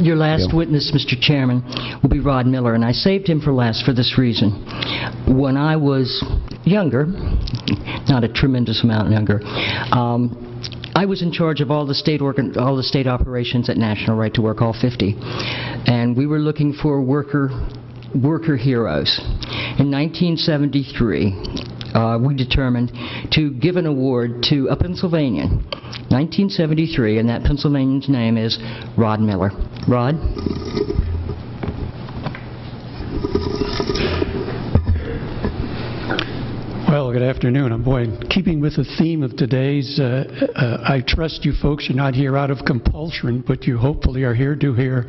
Your last witness, Mr. Chairman, will be Rod Miller, and I saved him for last for this reason. When I was younger, not a tremendous amount younger, I was in charge of all the state operations at National Right to Work, all 50, and we were looking for worker heroes. In 1973, we determined to give an award to a Pennsylvanian, 1973, and that Pennsylvanian's name is Rod Miller. Rod? Well, good afternoon. Boy, in keeping with the theme of today's, I trust you folks are not here out of compulsion, but you hopefully are here to hear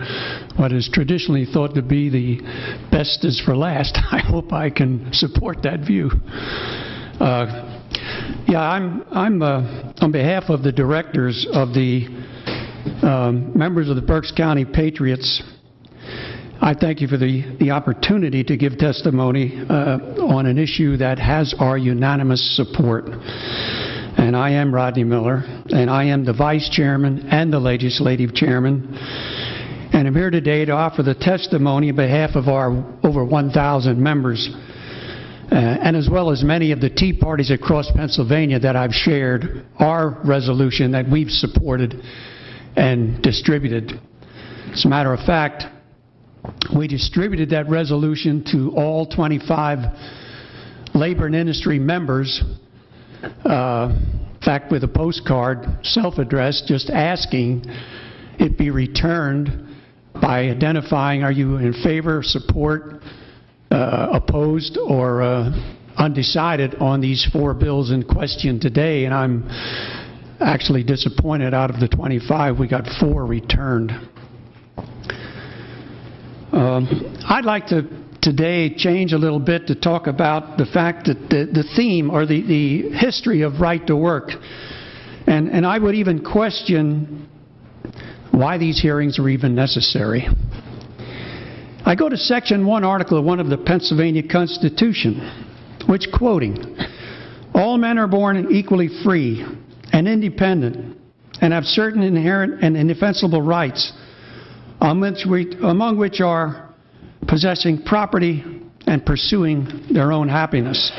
what is traditionally thought to be the best is for last. I hope I can support that view. I'm on behalf of the directors of the members of the Berks County Patriots. I thank you for the opportunity to give testimony on an issue that has our unanimous support. And I am Rodney Miller, and I am the Vice Chairman and the Legislative Chairman. And I'm here today to offer the testimony on behalf of our over 1,000 members, and as well as many of the Tea Parties across Pennsylvania that I've shared our resolution that we've supported and distributed. As a matter of fact, we distributed that resolution to all 25 labor and industry members, in fact with a postcard, self-addressed, just asking it be returned by identifying, are you in favor, support, opposed, or undecided on these 4 bills in question today. And I'm actually disappointed, out of the 25, we got 4 returned. I'd like to today change a little bit to talk about the fact that the theme or the history of right to work. And I would even question why these hearings are even necessary. I go to Section 1, Article 1 of the Pennsylvania Constitution, which, quoting, "All men are born equally free and independent and have certain inherent and indefensible rights, among which are possessing property and pursuing their own happiness."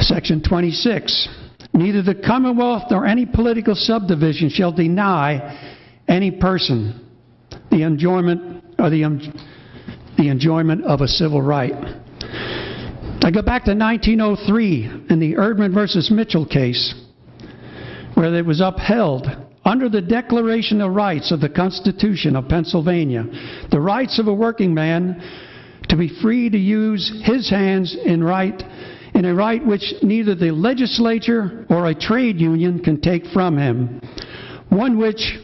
Section 26, "Neither the Commonwealth nor any political subdivision shall deny any person the enjoyment of a civil right." I go back to 1903 in the Erdman versus Michell case, where it was upheld under the Declaration of Rights of the Constitution of Pennsylvania, the rights of a working man to be free to use his hands in a right which neither the legislature or a trade union can take from him, one which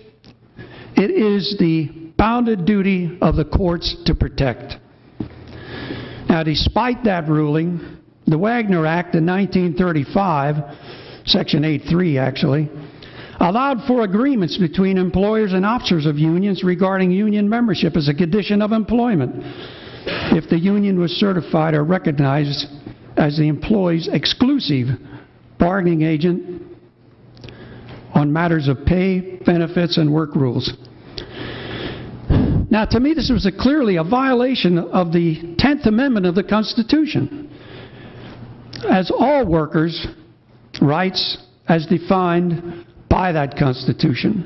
it is the bounded duty of the courts to protect. Now, despite that ruling, the Wagner Act in 1935, Section 8.3 actually, allowed for agreements between employers and officers of unions regarding union membership as a condition of employment, if the union was certified or recognized as the employee's exclusive bargaining agent on matters of pay, benefits, and work rules. Now, to me, this was clearly a violation of the 10th Amendment of the Constitution, as all workers' rights as defined by that Constitution.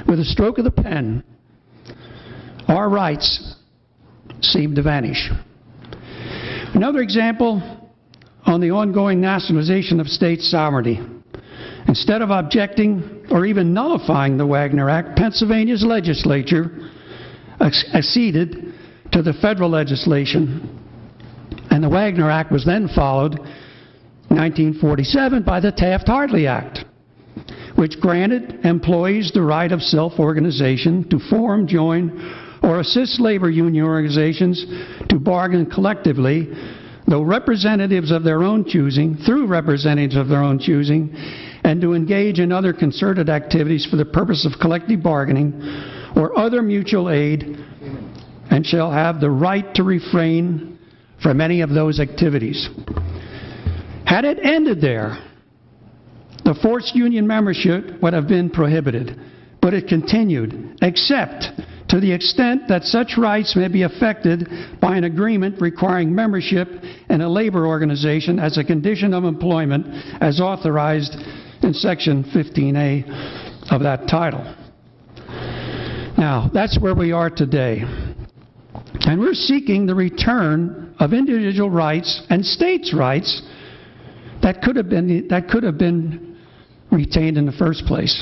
With a stroke of the pen, our rights seem to vanish. Another example on the ongoing nationalization of state sovereignty. Instead of objecting or even nullifying the Wagner Act, Pennsylvania's legislature acceded to the federal legislation, and the Wagner Act was then followed in 1947 by the Taft-Hartley Act, which granted employees the right of self-organization to form, join, or assist labor union organizations to bargain collectively, though representatives of their own choosing, and to engage in other concerted activities for the purpose of collective bargaining or other mutual aid, and shall have the right to refrain from any of those activities. Had it ended there, the forced union membership would have been prohibited. But it continued, except to the extent that such rights may be affected by an agreement requiring membership in a labor organization as a condition of employment as authorized in Section 15A of that title. Now, that's where we are today. And we're seeking the return of individual rights and states' rights that could have been retained in the first place.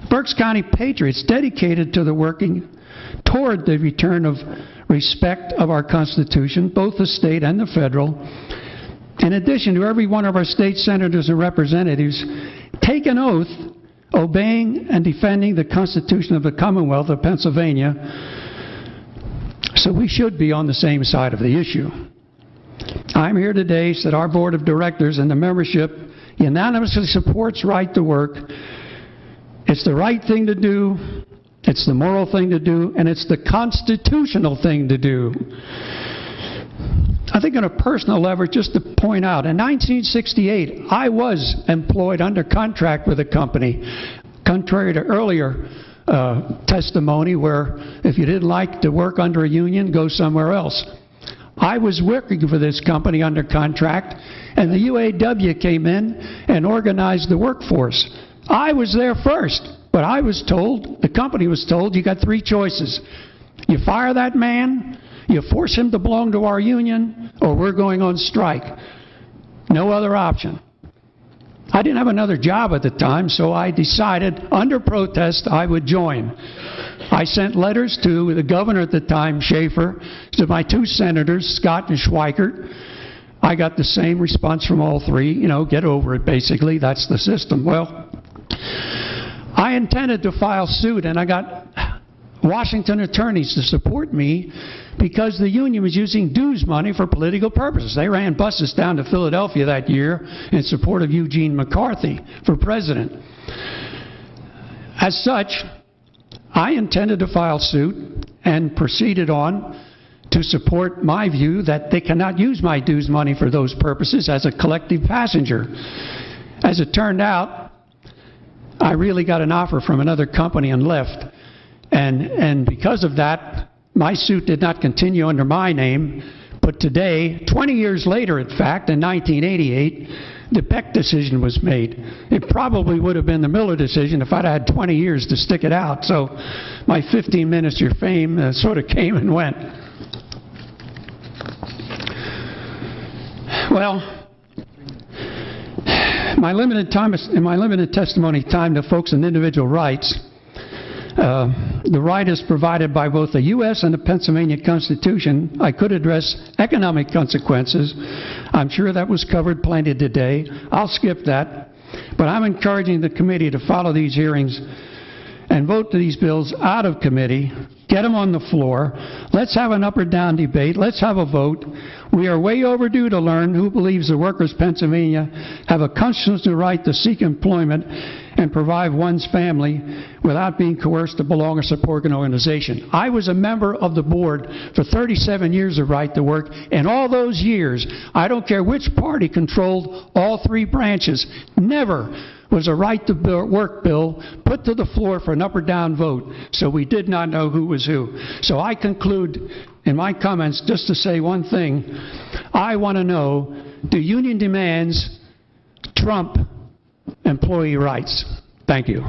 Berks County Patriots dedicated to the working toward the return of respect of our Constitution, both the state and the federal. In addition to every one of our state senators and representatives, take an oath obeying and defending the Constitution of the Commonwealth of Pennsylvania. So we should be on the same side of the issue. I'm here today so that our board of directors and the membership unanimously supports right to work. It's the right thing to do, it's the moral thing to do, and it's the constitutional thing to do. I think on a personal level, just to point out, in 1968, I was employed under contract with a company, contrary to earlier testimony where if you didn't like to work under a union, go somewhere else. I was working for this company under contract, and the UAW came in and organized the workforce. I was there first, but I was told, the company was told, you got three choices. You fire that man, you force him to belong to our union, or we're going on strike. No other option. I didn't have another job at the time, so I decided, under protest, I would join. I sent letters to the governor at the time, Schaefer, to my two senators, Scott and Schweikert. I got the same response from all three, you know, get over it, basically, that's the system. Well, I intended to file suit, and I got Washington attorneys to support me because the union was using dues money for political purposes. They ran buses down to Philadelphia that year in support of Eugene McCarthy for president. As such, I intended to file suit and proceeded on to support my view that they cannot use my dues money for those purposes as a collective passenger. As it turned out, I really got an offer from another company and left. And because of that, my suit did not continue under my name. But today, 20 years later, in fact, in 1988, the Beck decision was made. It probably would have been the Miller decision if I'd had 20 years to stick it out. So my 15 minutes of fame sort of came and went. Well, my limited testimony time to folks on individual rights, the right is provided by both the U.S. and the Pennsylvania Constitution. I could address economic consequences. I'm sure that was covered plenty today. I'll skip that. But I'm encouraging the committee to follow these hearings and vote these bills out of committee, get them on the floor. Let's have an up or down debate. Let's have a vote. We are way overdue to learn who believes the workers of Pennsylvania have a constitutional right to seek employment and provide one's family without being coerced to belong or support an organization. I was a member of the board for 37 years of Right to Work. In all those years, I don't care which party controlled all three branches, never was a Right to Work bill put to the floor for an up or down vote. So we did not know who was who. So I conclude in my comments just to say one thing. I want to know, do union demands trump employee rights? Thank you.